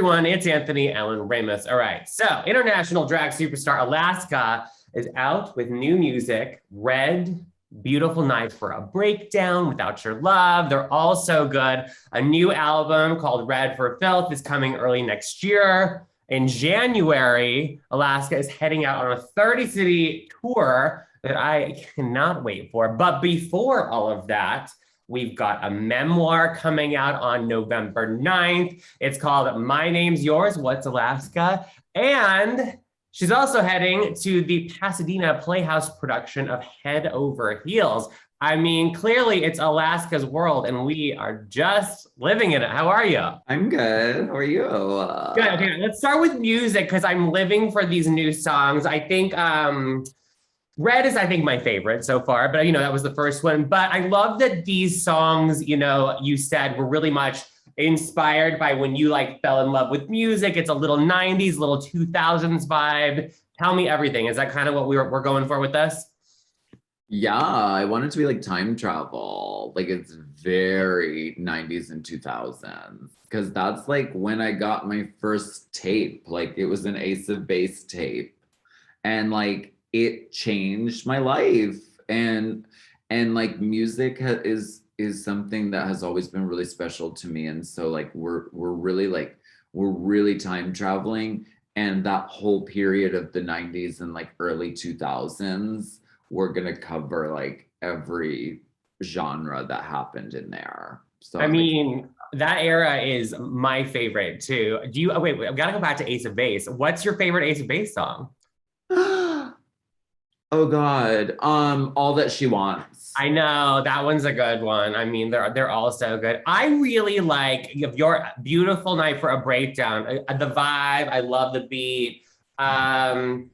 everyone, it's Anthony Allen Ramos. All right, so international drag superstar Alaska is out with new music, Red, Beautiful Night for a Breakdown, Without Your Love. They're all so good. A new album called Red for Filth is coming early next year. In January, Alaska is heading out on a 30-city tour that I cannot wait for. But before all of that, we've got a memoir coming out on November 9th. It's called My Name's Yours, What's Alaska? And she's also heading to the Pasadena Playhouse production of Head Over Heels. I mean, clearly it's Alaska's world and we are just living in it. How are you? I'm good. How are you? Good. Okay, let's start with music because I'm living for these new songs. I think Red is, I think, my favorite so far, but that was the first one. But I love that these songs, you said were really much inspired by when you fell in love with music. It's a little 90s, little 2000s vibe. Tell me everything. Is that kind of what we're going for with this? Yeah, I want it to be like time travel. Like it's very 90s and 2000s because that's like when I got my first tape. Like it was an Ace of Base tape. And like it changed my life. And like music is something that has always been really special to me. And so like we're really time traveling. And that whole period of the 90s and like early 2000s, we're gonna cover like every genre that happened in there. So I mean, that era is my favorite too. Wait, I've got to go back to Ace of Base. What's your favorite Ace of Base song? Oh God. All That She Wants. I know that one's a good one. I mean, they're all so good. I really like Your Beautiful Night for a Breakdown. The vibe, I love the beat. How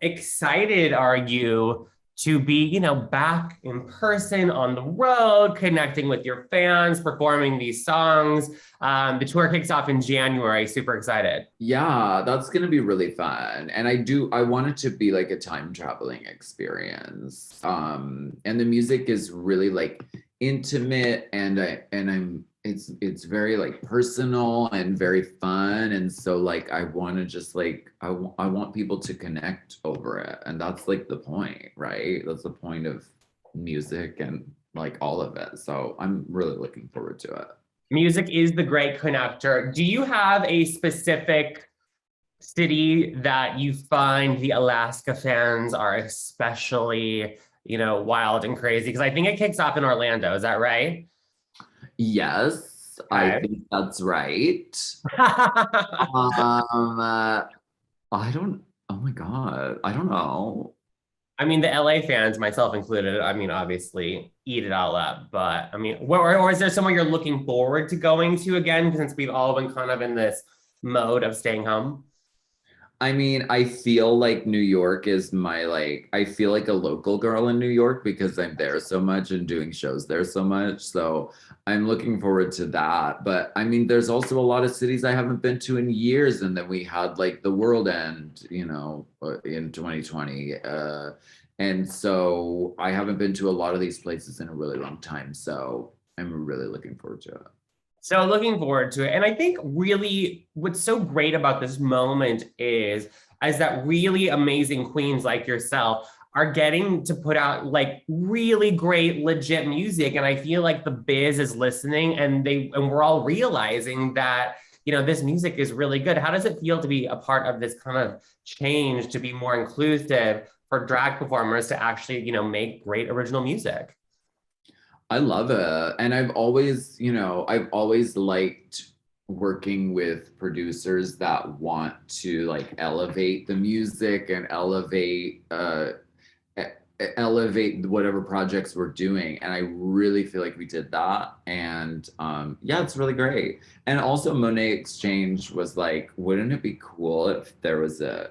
excited are you to be, back in person on the road, connecting with your fans, performing these songs? The tour kicks off in January. Super excited. Yeah, that's gonna be really fun. And I want it to be like a time traveling experience. And the music is really like intimate and it's very like personal and very fun. And so like I want to just like I want people to connect over it. And that's like the point, right? That's the point of music and like all of it. So I'm really looking forward to it. Music is the great connector. Do you have a specific city that you find the Alaska fans are especially, wild and crazy? Because I think it kicks off in Orlando. Is that right? Yes, I Okay. think that's right. I don't, oh my God, I don't know. I mean, the LA fans, myself included, I mean, obviously eat it all up. But I mean, or is there somewhere you're looking forward to going to again, since we've all been kind of in this mode of staying home? I mean, I feel like New York is I feel like a local girl in New York because I'm there so much and doing shows there so much. So I'm looking forward to that. But I mean, there's also a lot of cities I haven't been to in years. And then we had like the world end, in 2020. And so I haven't been to a lot of these places in a really long time. So I'm really looking forward to it. So looking forward to it. And I think really what's so great about this moment is that really amazing queens like yourself are getting to put out like really great, legit music. And I feel like the biz is listening and we're all realizing that, this music is really good. How does it feel to be a part of this kind of change to be more inclusive for drag performers to actually, make great original music? I love it. And I've always liked working with producers that want to like elevate the music and elevate whatever projects we're doing. And I really feel like we did that. And yeah, it's really great. And also Monet Exchange was like, wouldn't it be cool if there was a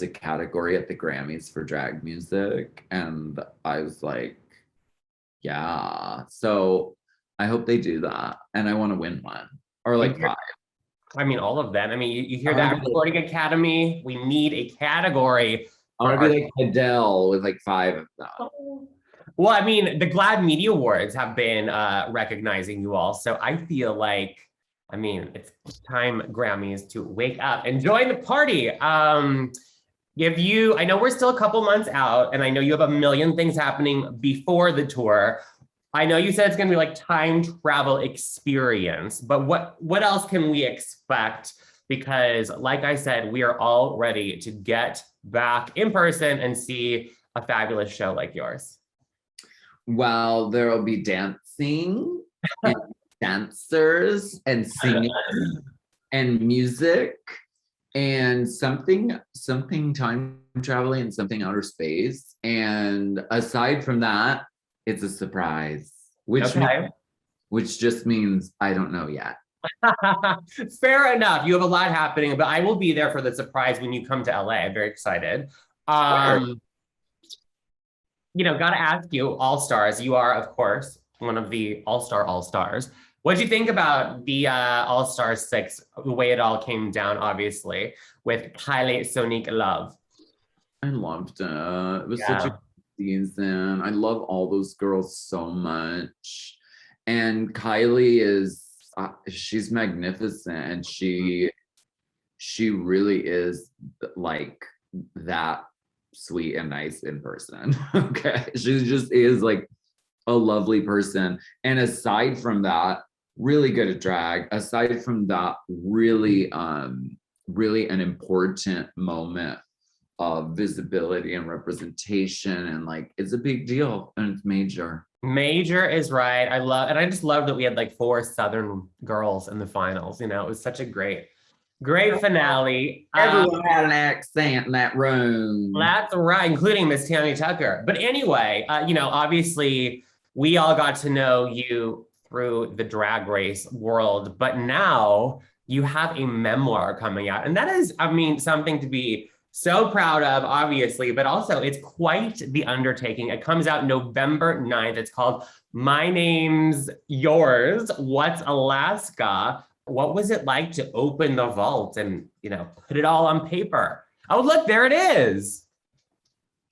category at the Grammys for drag music? And I was like, yeah. So I hope they do that. And I want to win one or like five. I mean, all of them. I mean, you I hear want that to be Recording Academy. We need a category I for want to our. be like Adele with like five of them. Well, I mean, the GLAAD Media Awards have been recognizing you all, so I feel like I mean, it's time, Grammys, to wake up and join the party. I know we're still a couple months out, and I know you have a million things happening before the tour. I know you said it's going to be like time travel experience, but what else can we expect? Because, like I said, we are all ready to get back in person and see a fabulous show like yours. Well, there will be dancing and dancers and singing and music and something time traveling and something outer space. And aside from that, it's a surprise, Okay. which just means I don't know yet. Fair enough. You have a lot happening, but I will be there for the surprise when you come to LA. I'm very excited. Sure. Got to ask you, All Stars. You are, of course, one of the All Stars. What did you think about the All Stars 6, the way it all came down, obviously, with Kylie, Sonique, Love? I loved it. It was such a good season. I love all those girls so much. And Kylie is she's magnificent, and she really is like that sweet and nice in person. Okay. She just is like a lovely person. And aside from that, really good at drag. Aside from that, really really an important moment of visibility and representation, and like it's a big deal and it's major. Major is right. I just love that we had like 4 Southern girls in the finals. It was such a great finale. Everyone had an accent in that room. That's right, including Miss Tammy Tucker. But anyway, obviously we all got to know you through the Drag Race world, but now you have a memoir coming out. And that is, something to be so proud of, obviously, but also it's quite the undertaking. It comes out November 9th. It's called My Name's Yours, What's Alaska? What was it like to open the vault and, put it all on paper? Oh, look, there it is.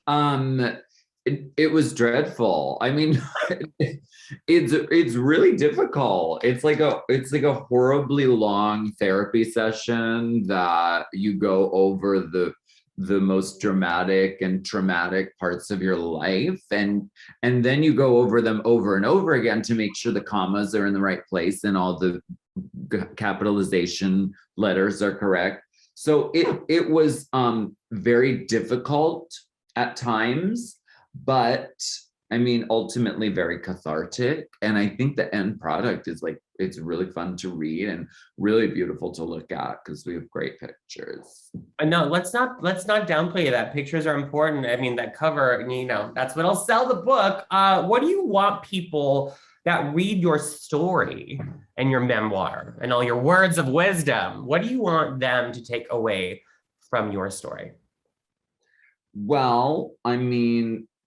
It was dreadful. I mean, it's really difficult. It's like a horribly long therapy session that you go over the most dramatic and traumatic parts of your life, and then you go over them over and over again to make sure the commas are in the right place and all the capitalization letters are correct. So it was very difficult at times, but ultimately very cathartic. And I think the end product is like, it's really fun to read and really beautiful to look at because we have great pictures. No, let's not downplay that. Pictures are important. That cover, that's what'll sell the book. What do you want people that read your story and your memoir and all your words of wisdom? What do you want them to take away from your story? Well,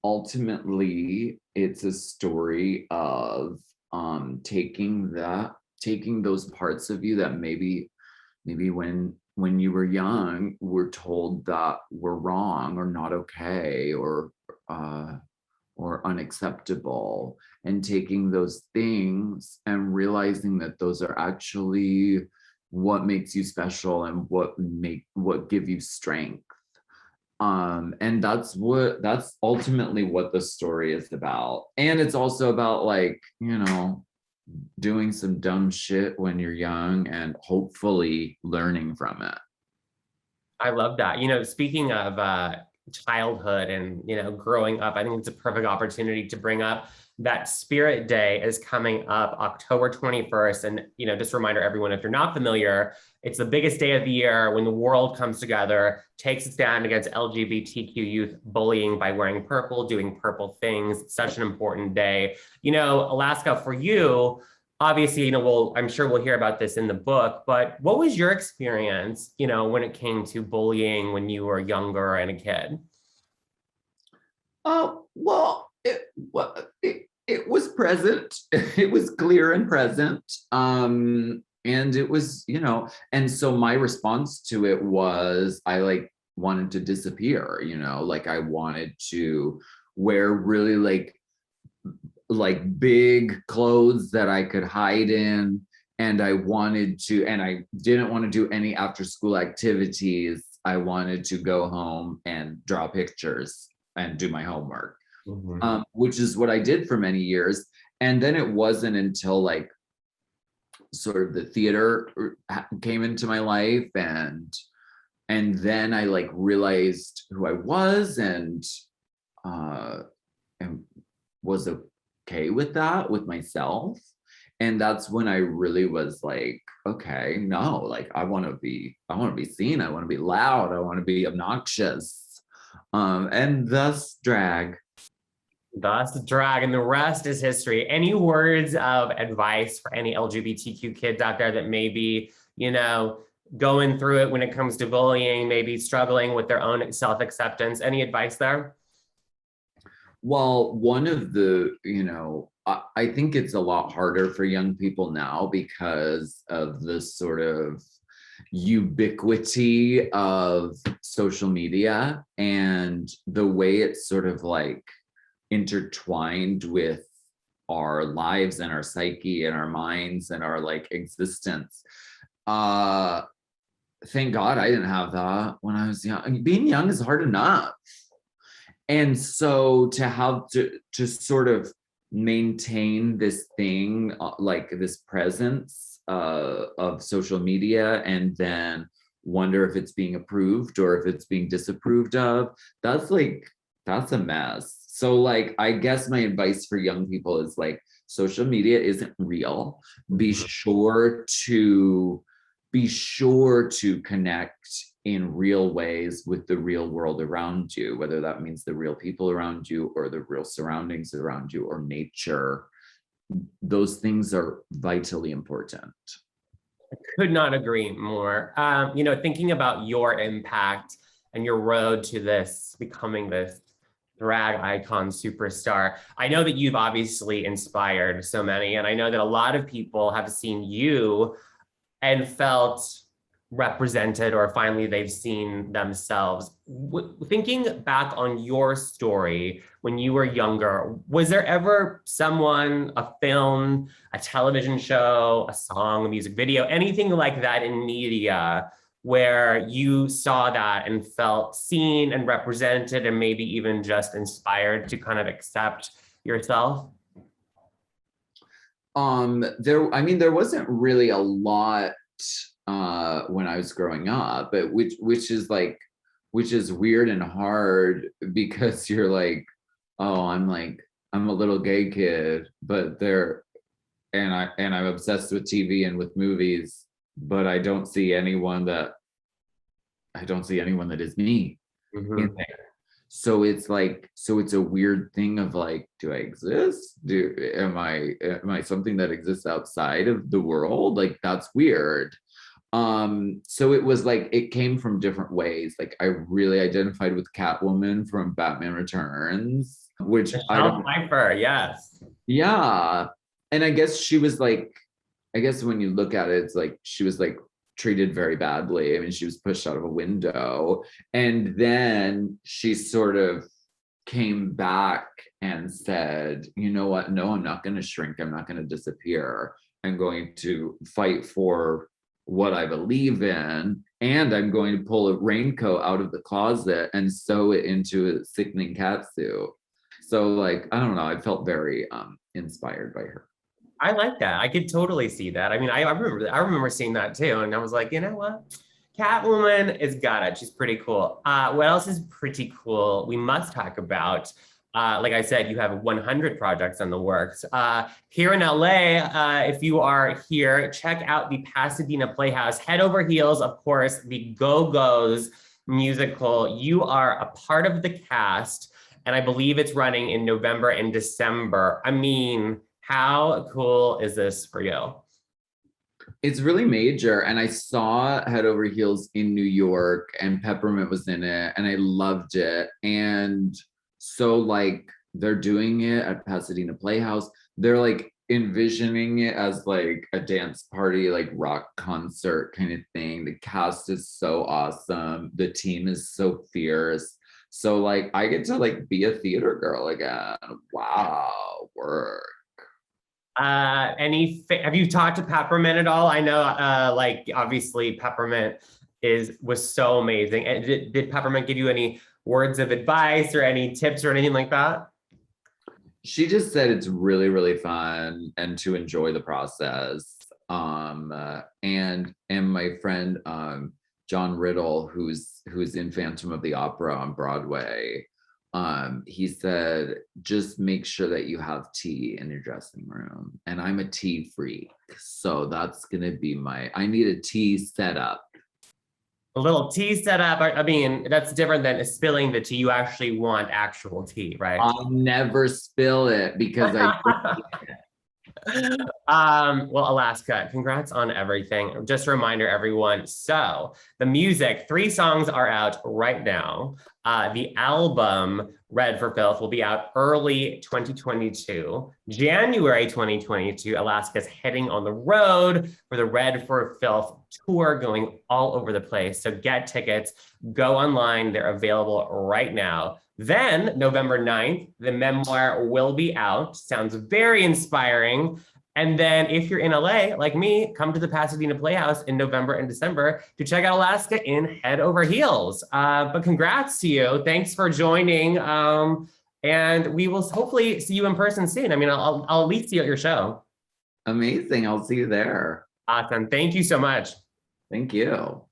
ultimately, it's a story of taking those parts of you that maybe when you were young were told that were wrong or not okay or unacceptable, and taking those things and realizing that those are actually what makes you special and what give you strength. And that's ultimately what the story is about. And it's also about doing some dumb shit when you're young and hopefully learning from it. I love that. Speaking of childhood and, growing up, I think it's a perfect opportunity to bring up that Spirit Day is coming up October 21st. And, just a reminder, everyone, if you're not familiar, it's the biggest day of the year when the world comes together, takes a stand against LGBTQ youth bullying by wearing purple, doing purple things. It's such an important day. Alaska, for you, obviously, I'm sure we'll hear about this in the book, but what was your experience, when it came to bullying when you were younger and a kid? Well, it was present. It was clear and present. And it was, and so my response to it was I wanted to disappear, I wanted to wear really like big clothes that I could hide in and I wanted to, and I didn't want to do any after school activities. I wanted to go home and draw pictures and do my homework, which is what I did for many years. And then it wasn't until like sort of the theater came into my life, and then I like realized who I was, and was okay with that with myself. And that's when I really was like, okay, no, like I want to be seen, I want to be loud, I want to be obnoxious, and thus drag. Thus drag, and the rest is history. Any words of advice for any LGBTQ kids out there that may be, going through it when it comes to bullying, maybe struggling with their own self-acceptance? Any advice there? Well, one of the, I think it's a lot harder for young people now because of the sort of ubiquity of social media and the way it's sort of like intertwined with our lives and our psyche and our minds and our like existence. Thank God I didn't have that when I was young. I mean, being young is hard enough. And so to have to sort of maintain this thing, like this presence of social media, and then wonder if it's being approved or if it's being disapproved of, that's a mess. So like, I guess my advice for young people is like, social media isn't real. Be sure to connect in real ways with the real world around you, whether that means the real people around you or the real surroundings around you or nature. Those things are vitally important. I could not agree more. Thinking about your impact and your road to this, becoming this drag icon superstar, I know that you've obviously inspired so many, and I know that a lot of people have seen you and felt represented, or finally they've seen themselves. Thinking back on your story when you were younger, was there ever someone, a film, a television show, a song, a music video, anything like that in media where you saw that and felt seen and represented and maybe even just inspired to kind of accept yourself? There wasn't really a lot when I was growing up, but which is weird and hard, because you're like, oh, I'm a little gay kid, but I'm obsessed with TV and with movies, but I don't see anyone that is me in there. So it's a weird thing of like, do I exist? Am I something that exists outside of the world? Like, that's weird. So it was like, it came from different ways. Like, I really identified with Catwoman from Batman Returns, which Michelle Pfeiffer, yes. Yeah. And I guess when you look at it, it's like she was like treated very badly. I mean, she was pushed out of a window, and then she sort of came back and said, you know what? No, I'm not going to shrink. I'm not going to disappear. I'm going to fight for what I believe in, and I'm going to pull a raincoat out of the closet and sew it into a sickening catsuit. So like, I don't know, I felt very inspired by her. I like that. I could totally see that. I mean, I remember seeing that too, and I was like, you know what? Catwoman is got it. She's pretty cool. What else is pretty cool? We must talk about. Like I said, you have 100 projects in the works. Here in LA, if you are here, check out the Pasadena Playhouse. Head Over Heels, of course, the Go-Go's musical. You are a part of the cast, and I believe it's running in November and December. I mean, how cool is this for you? It's really major. And I saw Head Over Heels in New York, and Peppermint was in it, and I loved it. And so like, they're doing it at Pasadena Playhouse. They're like envisioning it as like a dance party, like rock concert kind of thing. The cast is so awesome. The team is so fierce. So like, I get to like be a theater girl again. Wow, work. Have you talked to Peppermint at all? I know, like obviously Peppermint was so amazing. And did Peppermint give you any words of advice or any tips or anything like that? She just said it's really, really fun and to enjoy the process. And my friend John Riddle, who's in Phantom of the Opera on Broadway, he said just make sure that you have tea in your dressing room. And I'm a tea freak, so that's gonna be I need a tea setup. A little tea setup. I mean, that's different than spilling the tea. You actually want actual tea, right? I'll never spill it because Well, Alaska, congrats on everything. Just a reminder, everyone. So the music, 3 songs are out right now. The album Red for Filth will be out early 2022. January 2022, Alaska's heading on the road for the Red for Filth tour, going all over the place. So get tickets, go online. They're available right now. Then November 9th, the memoir will be out. Sounds very inspiring. And then if you're in LA, like me, come to the Pasadena Playhouse in November and December to check out Alaska in head over heels. But congrats to you. Thanks for joining. And we will hopefully see you in person soon. I mean, I'll at least see you at your show. amazing. I'll see you there. Awesome. Thank you so much. Thank you.